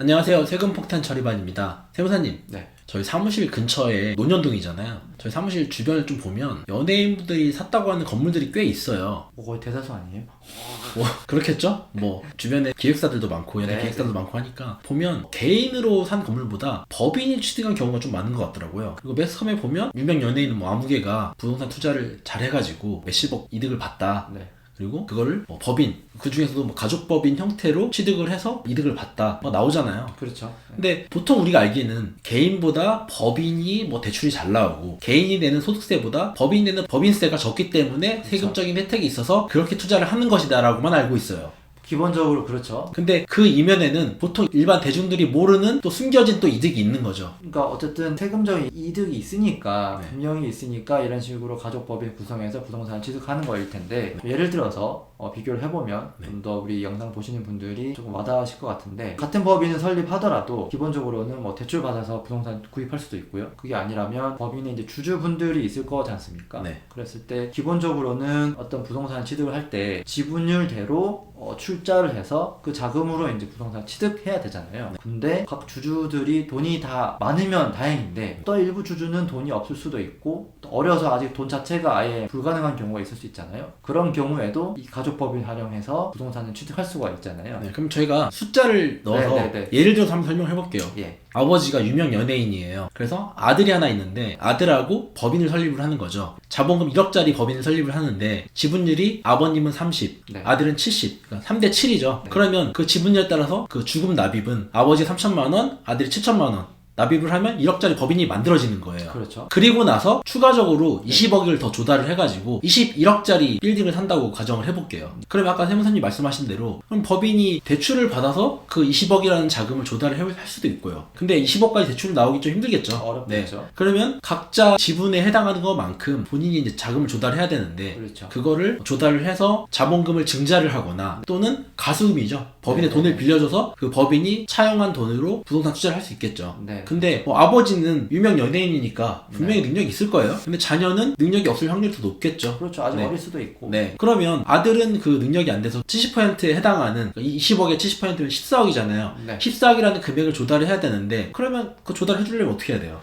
안녕하세요. 세금폭탄 처리반입니다. 세무사님, 네. 저희 사무실 근처에 논현동이잖아요. 저희 사무실 주변을 좀 보면 연예인분들이 샀다고 하는 건물들이 꽤 있어요. 거의 대다수 아니에요? 뭐 그렇겠죠? 뭐 주변에 기획사들도 많고 연예 네, 기획사도 많고 하니까 보면 개인으로 산 건물보다 법인이 취득한 경우가 좀 많은 것 같더라고요. 그리고 매스컴에 보면 유명 연예인 뭐 아무개가 부동산 투자를 잘 해가지고 몇십억 이득을 봤다. 네. 그리고 그거를 뭐 법인, 그 중에서도 뭐 가족법인 형태로 취득을 해서 이득을 봤다 뭐 나오잖아요. 그렇죠. 근데 보통 우리가 알기에는 개인보다 법인이 뭐 대출이 잘 나오고 개인이 내는 소득세보다 법인이 내는 법인세가 적기 때문에 그렇죠. 세금적인 혜택이 있어서 그렇게 투자를 하는 것이다 라고만 알고 있어요. 기본적으로 그렇죠. 근데 그 이면에는 보통 일반 대중들이 모르는 또 숨겨진 또 이득이 있는 거죠. 그러니까 어쨌든 세금적인 이득이 있으니까, 네. 분명히 있으니까 이런 식으로 가족법인 구성해서 부동산을 취득하는 거일 텐데, 예를 들어서 비교를 해보면 네. 좀 더 우리 영상 보시는 분들이 조금 와닿으실 것 같은데, 같은 법인을 설립하더라도 기본적으로는 뭐 대출 받아서 부동산 구입할 수도 있고요. 그게 아니라면 법인에 이제 주주분들이 있을 거지 않습니까? 네. 그랬을 때 기본적으로는 어떤 부동산 취득을 할 때 지분율대로 출자를 해서 그 자금으로 이제 부동산 취득해야 되잖아요. 근데 각 주주들이 돈이 다 많으면 다행인데 또 일부 주주는 돈이 없을 수도 있고 또 어려서 아직 돈 자체가 아예 불가능한 경우가 있을 수 있잖아요. 그런 경우에도 이 가족법인 활용해서 부동산을 취득할 수가 있잖아요. 네, 그럼 저희가 숫자를 넣어서 네. 예를 들어서 한번 설명해 볼게요. 예. 아버지가 유명 연예인이에요. 그래서 아들이 하나 있는데 아들하고 법인을 설립을 하는 거죠. 자본금 1억짜리 법인을 설립을 하는데 지분율이 아버님은 30, 네. 아들은 70, 그러니까 3대 7이죠. 네. 그러면 그 지분율에 따라서 그 주금 납입은 아버지 3천만 원, 아들이 7천만 원 납입을 하면 1억짜리 법인이 만들어지는 거예요. 그렇죠. 그리고 나서 추가적으로 20억을 더 조달을 해가지고 21억짜리 빌딩을 산다고 가정을 해볼게요. 그러면 아까 세무사님 말씀하신 대로 그럼 법인이 대출을 받아서 그 20억이라는 자금을 조달을 할 수도 있고요. 근데 20억까지 대출이 나오기 좀 힘들겠죠. 어렵겠죠. 그러면 각자 지분에 해당하는 것만큼 본인이 이제 자금을 조달해야 되는데 그렇죠. 그거를 조달을 해서 자본금을 증자를 하거나 또는 가수금이죠. 법인의 네. 돈을 빌려줘서 그 법인이 차용한 돈으로 부동산 투자를 할 수 있겠죠. 네. 근데 뭐 아버지는 유명 연예인이니까 분명히 능력이 있을 거예요. 근데 자녀는 능력이 없을 확률이 더 높겠죠. 그렇죠. 아직 네. 어릴 수도 있고. 네. 그러면 아들은 그 능력이 안 돼서 70%에 해당하는 20억에 70%면 14억이잖아요. 네. 14억이라는 금액을 조달을 해야 되는데 그러면 그 조달해 주려면 어떻게 해야 돼요?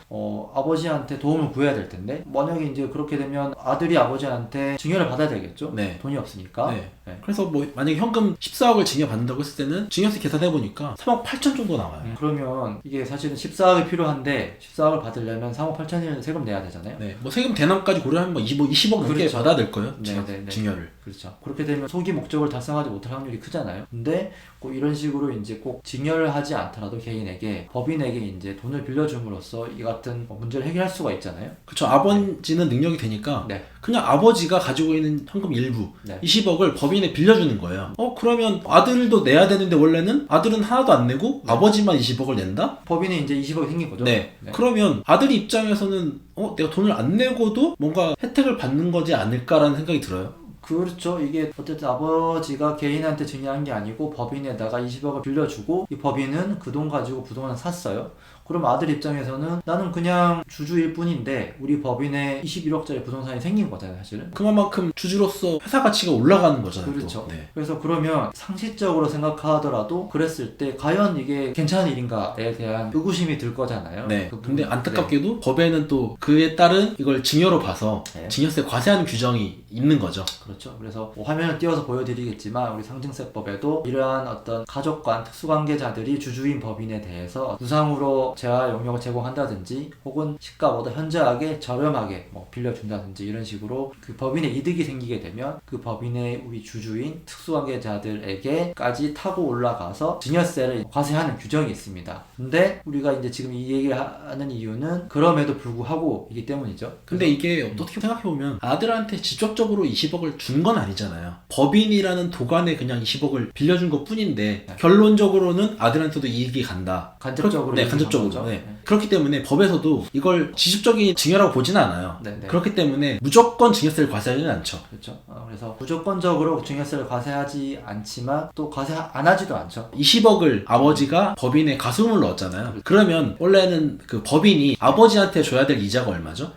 아버지한테 도움을 구해야 될 텐데 만약에 이제 그렇게 되면 아들이 아버지한테 증여를 받아야 되겠죠? 네. 돈이 없으니까. 네. 네. 그래서 뭐 만약에 현금 14억을 증여받는다고 했을 때는 증여세 계산해 보니까 3억 8천 정도 나와요. 그러면 이게 사실은 14억이 필요한데 14억을 받으려면 3억 8천을 세금 내야 되잖아요. 네. 뭐 세금 대납까지 고려하면 뭐 20억 넘게 그렇죠. 받아야 될 거예요. 네. 증여를. 그렇죠. 그렇게 되면 소기 목적을 달성하지 못할 확률이 크잖아요. 근데 꼭 이런 식으로 이제 꼭 증여를 하지 않더라도 개인에게 법인에게 이제 돈을 빌려줌으로써 이 같은 문제를 해결할 수가 있잖아요. 그렇죠. 아버지는 능력이 되니까 네. 그냥 아버지가 가지고 있는 현금 일부 네. 20억을 법인에 빌려주는 거예요. 그러면 아들도 내야 되는데 원래는 아들은 하나도 안 내고 아버지만 20억을 낸다? 법인에 이제 20억이 생긴 거죠. 네. 그러면 아들 입장에서는 내가 돈을 안 내고도 뭔가 혜택을 받는 거지 않을까라는 생각이 들어요. 그렇죠. 이게 어쨌든 아버지가 개인한테 증여한 게 아니고 법인에다가 20억을 빌려주고 이 법인은 그 돈 가지고 부동산을 샀어요. 그럼 아들 입장에서는 나는 그냥 주주일 뿐인데 우리 법인에 21억짜리 부동산이 생긴 거잖아요, 사실은. 그만큼 주주로서 회사 가치가 올라가는 거잖아요. 그렇죠. 또. 네. 그래서 그러면 상식적으로 생각하더라도 그랬을 때 과연 이게 괜찮은 일인가에 대한 의구심이 들 거잖아요. 네. 그 근데 부분. 안타깝게도 법에는 또 그에 따른 이걸 증여로 봐서 네. 증여세 과세하는 규정이 있는 거죠. 그렇죠. 그래서 뭐 화면을 띄워서 보여드리겠지만 우리 상증세법에도 이러한 어떤 가족관 특수관계자들이 주주인 법인에 대해서 무상으로 재화 용역을 제공한다든지 혹은 시가보다 현저하게 저렴하게 뭐 빌려준다든지 이런 식으로 그 법인에 이득이 생기게 되면 그 법인의 우리 주주인 특수관계자들에게까지 타고 올라가서 증여세를 과세하는 규정이 있습니다. 근데 우리가 이제 지금 이 얘기를 하는 이유는 그럼에도 불구하고 이기 때문이죠. 근데 이게 어떻게 생각해보면 아들한테 직접적으로 20억을 준 건 아니잖아요. 법인이라는 도관에 그냥 20억을 빌려준 것 뿐인데 네. 결론적으로는 아들한테도 이익이 간다. 간접적으로. 네, 간접적으로. 거죠. 네. 그렇기 때문에 법에서도 이걸 직접적인 증여라고 보지는 않아요. 네. 그렇기 때문에 무조건 증여세를 과세하지는 않죠. 그렇죠. 그래서 무조건적으로 증여세를 과세하지 않지만 또 과세 안 하지도 않죠. 20억을 아버지가 법인에 가수금을 넣었잖아요. 그러면 원래는 그 법인이 아버지한테 줘야 될 이자가 얼마죠?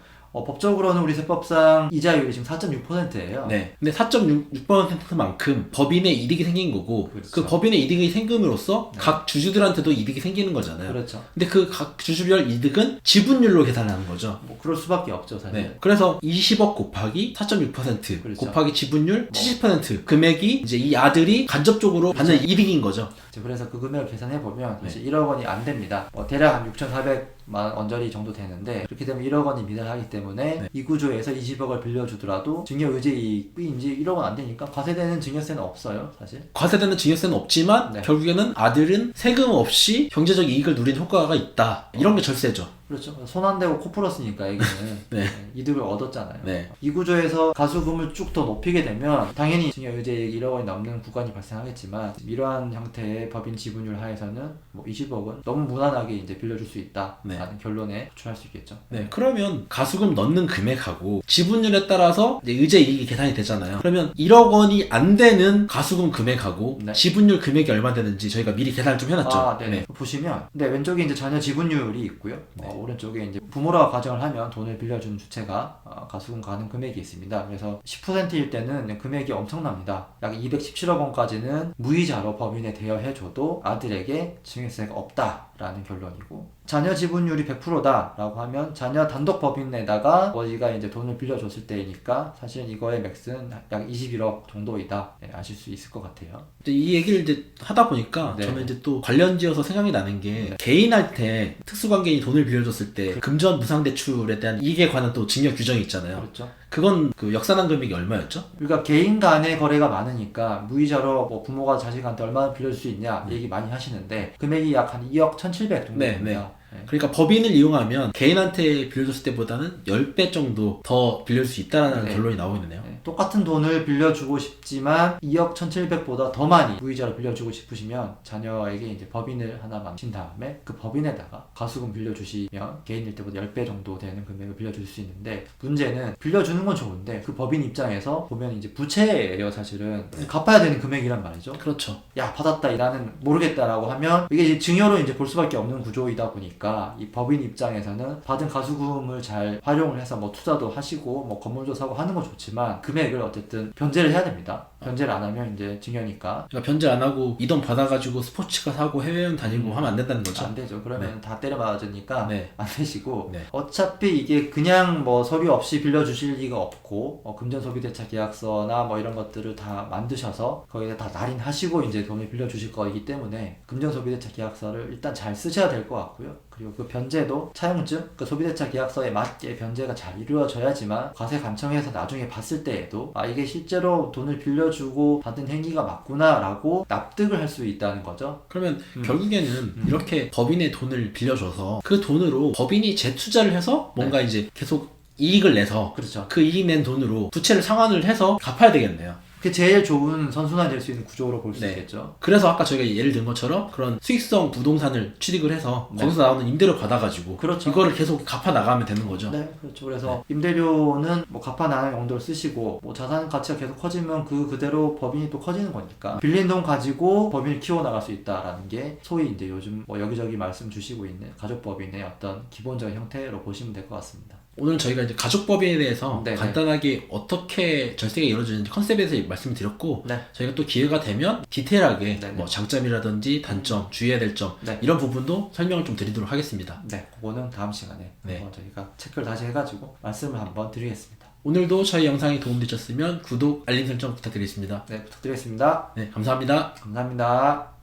법적으로는 우리 세법상 이자율이 지금 4.6%예요. 네. 근데 4.6%만큼 법인의 이득이 생긴 거고 그렇죠. 그 법인의 이득이 생김으로써 네. 각 주주들한테도 이득이 생기는 거잖아요. 그렇죠. 근데 그 각 주주별 이득은 지분율로 계산하는 거죠. 뭐 그럴 수밖에 없죠, 사실. 네. 그래서 20억 곱하기 4.6% 그렇죠. 곱하기 지분율 뭐. 70% 금액이 이제 이 아들이 간접적으로 받는 이득인 거죠. 그래서 그 금액을 계산해 보면 네. 이제 1억 원이 안 됩니다. 대략 한 6,400만 원짜리 정도 되는데 그렇게 되면 1억 원이 미달하기 때문에 네. 이 구조에서 20억을 빌려주더라도 증여의제이익이 이제 1억 원 안 되니까 과세되는 증여세는 없어요, 사실. 과세되는 증여세는 없지만 네. 결국에는 아들은 세금 없이 경제적 이익을 누리는 효과가 있다. 이런 게 절세죠. 그렇죠. 손 안 대고 코 풀었으니까 애기는 네. 이득을 얻었잖아요. 네. 이 구조에서 가수금을 쭉 더 높이게 되면 당연히 증여의제이익 1억 원이 넘는 구간이 발생하겠지만 이러한 형태의 법인 지분율 하에서는 뭐 20억은 너무 무난하게 이제 빌려줄 수 있다라는 네. 결론에 도출할 수 있겠죠. 네, 그러면 가수금 넣는 금액하고 지분율에 따라서 이제 의제 이익이 계산이 되잖아요. 그러면 1억 원이 안 되는 가수금 금액하고 네. 지분율 금액이 얼마 되는지 저희가 미리 계산을 좀 해놨죠. 네. 보시면 왼쪽에 이제 자녀 지분율이 있고요. 네. 오른쪽에 이제 부모라 가정을 하면 돈을 빌려준 주체가 가수금 가능 금액이 있습니다. 그래서 10%일 때는 금액이 엄청납니다. 약 217억 원까지는 무이자로 법인에 대여해줘도 아들에게 증여세가 없다라는 결론이고, 자녀 지분율이 100%다라고 하면 자녀 단독 법인에다가 어디가 이제 돈을 빌려줬을 때이니까 사실 이거의 맥스는 약 21억 정도이다. 네, 아실 수 있을 것 같아요. 이제 이 얘기를 이제 하다 보니까 네. 저는 이제 또 관련지어서 생각이 나는 게 개인한테 특수관계인이 돈을 빌려줬을 때 금전 무상대출에 대한 이익에 관한 또 증여 규정이 있잖아요. 그렇죠. 그건 그 역산한 금액이 얼마였죠? 그러니까 개인 간의 거래가 많으니까 무이자로 뭐 부모가 자식한테 얼마나 빌려줄 수 있냐 얘기 많이 하시는데 금액이 약 한 2억 1,700 정도 네, 됩니다. 그러니까 법인을 이용하면 개인한테 빌려줬을 때보다는 10배 정도 더 빌릴 수 있다는 네. 결론이 나오고 있네요. 똑같은 돈을 빌려주고 싶지만 2억 1,700보다 더 많이 무이자로 빌려주고 싶으시면 자녀에게 이제 법인을 하나 만든 다음에 그 법인에다가 가수금 빌려주시면 개인일 때보다 10배 정도 되는 금액을 빌려줄 수 있는데, 문제는 빌려주는 건 좋은데 그 법인 입장에서 보면 이제 부채예요, 사실은. 갚아야 되는 금액이란 말이죠. 그렇죠. 야, 받았다, 나는 모르겠다라고 하면 이게 이제 증여로 이제 볼 수밖에 없는 구조이다 보니까 이 법인 입장에서는 받은 가수금을 잘 활용을 해서 뭐 투자도 하시고 뭐 건물도 사고 하는 건 좋지만 금액을 어쨌든 변제를 해야 됩니다. 변제를 안 하면 이제 증여니까 그러니까 변제 안 하고 이 돈 받아가지고 스포츠카 사고 해외여행 다니고 하면 안 된다는 거죠. 안 되죠. 그러면 다 때려 맞으니까 네. 안 되시고, 네. 어차피 이게 그냥 뭐 서류 없이 빌려주실 리가 없고 금전소비대차 계약서나 뭐 이런 것들을 다 만드셔서 거기에 다 날인하시고 이제 돈을 빌려주실 거이기 때문에 금전소비대차 계약서를 일단 잘 쓰셔야 될 것 같고요. 그리고 그 변제도 차용증, 그 소비대차 계약서에 맞게 변제가 잘 이루어져야지만 과세 관청에서 나중에 봤을 때에도 이게 실제로 돈을 빌려주고 받은 행위가 맞구나 라고 납득을 할 수 있다는 거죠. 그러면 결국에는 이렇게 법인의 돈을 빌려줘서 그 돈으로 법인이 재투자를 해서 뭔가 이제 계속 이익을 내서 그렇죠. 그 이익 낸 돈으로 부채를 상환을 해서 갚아야 되겠네요. 그게 제일 좋은 선순환될 수 있는 구조로 볼 수 네. 있겠죠. 그래서 아까 저희가 예를 든 것처럼 그런 수익성 부동산을 취득을 해서 네. 거기서 나오는 임대료 받아가지고 그렇죠. 이거를 계속 갚아 나가면 되는 거죠. 네, 그렇죠. 그래서 임대료는 뭐 갚아 나가는 용도를 쓰시고 뭐 자산 가치가 계속 커지면 그대로 법인이 또 커지는 거니까 빌린 돈 가지고 법인을 키워 나갈 수 있다라는 게 소위 이제 요즘 뭐 여기저기 말씀 주시고 있는 가족법인의 어떤 기본적인 형태로 보시면 될 것 같습니다. 오늘 저희가 이제 가족법인에 대해서 네네. 간단하게 어떻게 절세가 이루어지는지 컨셉에 대해서 말씀을 드렸고 네. 저희가 또 기회가 되면 디테일하게 네네. 뭐 장점이라든지 단점, 주의해야 될 점 네. 이런 부분도 설명을 좀 드리도록 하겠습니다. 네, 그거는 다음 시간에 네. 한번 저희가 체크를 다시 해가지고 말씀을 한번 드리겠습니다. 오늘도 저희 영상이 도움되셨으면 구독, 알림 설정 부탁드리겠습니다. 네, 부탁드리겠습니다. 네, 감사합니다. 감사합니다.